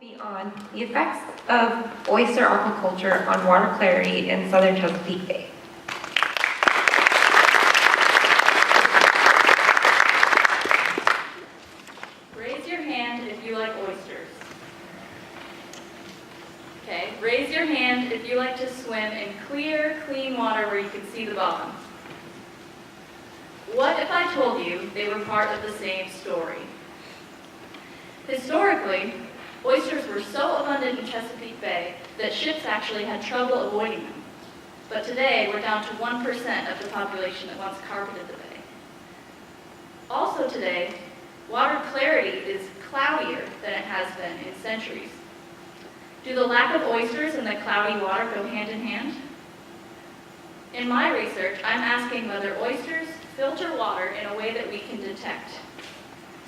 Be on the effects of oyster aquaculture on water clarity in southern Chesapeake Bay. Raise your hand if you like oysters. Okay, raise your hand if you like to swim in clear, clean water where you can see the bottom. What if I told you they were part of the same story? Historically, oysters were so abundant in Chesapeake Bay that ships actually had trouble avoiding them. But today, we're down to 1% of the population that once carpeted the bay. Also today, water clarity is cloudier than it has been in centuries. Do the lack of oysters and the cloudy water go hand in hand? In my research, I'm asking whether oysters filter water in a way that we can detect.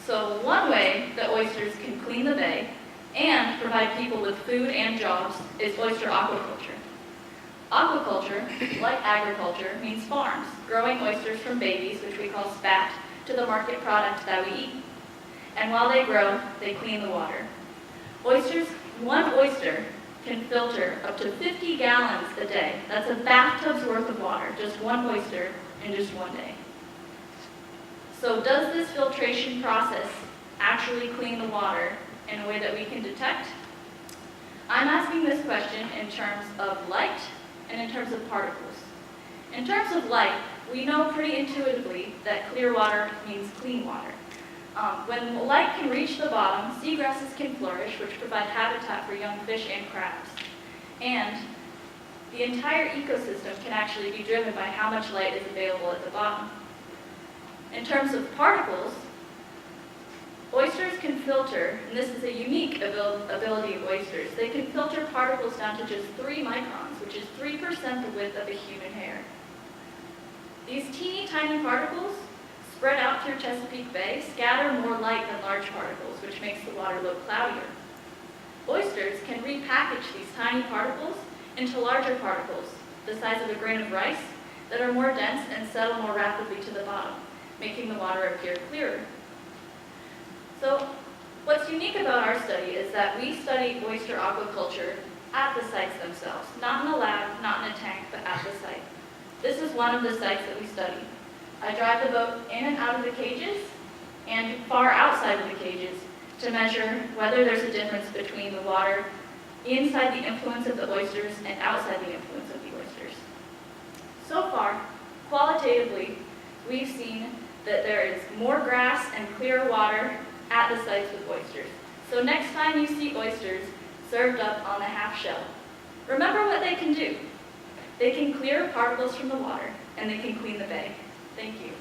So one way that oysters can clean the bay and provide people with food and jobs is oyster aquaculture. Aquaculture, like agriculture, means farms, growing oysters from babies, which we call spat, to the market product that we eat. And while they grow, they clean the water. One oyster can filter up to 50 gallons a day. That's a bathtub's worth of water, just one oyster in just one day. So does this filtration process actually clean the water in a way that we can detect? I'm asking this question in terms of light and in terms of particles. In terms of light, we know pretty intuitively that clear water means clean water. When light can reach the bottom, seagrasses can flourish, which provide habitat for young fish and crabs. And the entire ecosystem can actually be driven by how much light is available at the bottom. In terms of particles, oysters can filter, and this is a unique ability of oysters, they can filter particles down to just 3 microns, which is 3% the width of a human hair. These teeny tiny particles spread out through Chesapeake Bay scatter more light than large particles, which makes the water look cloudier. Oysters can repackage these tiny particles into larger particles, the size of a grain of rice, that are more dense and settle more rapidly to the bottom, making the water appear clearer. So what's unique about our study is that we study oyster aquaculture at the sites themselves, not in a lab, not in a tank, but at the site. This is one of the sites that we study. I drive the boat in and out of the cages and far outside of the cages to measure whether there's a difference between the water inside the influence of the oysters and outside the influence of the oysters. So far, qualitatively, we've seen that there is more grass and clearer water at the sites with oysters. So next time you see oysters served up on the half shell, remember what they can do. They can clear particles from the water, and they can clean the bay. Thank you.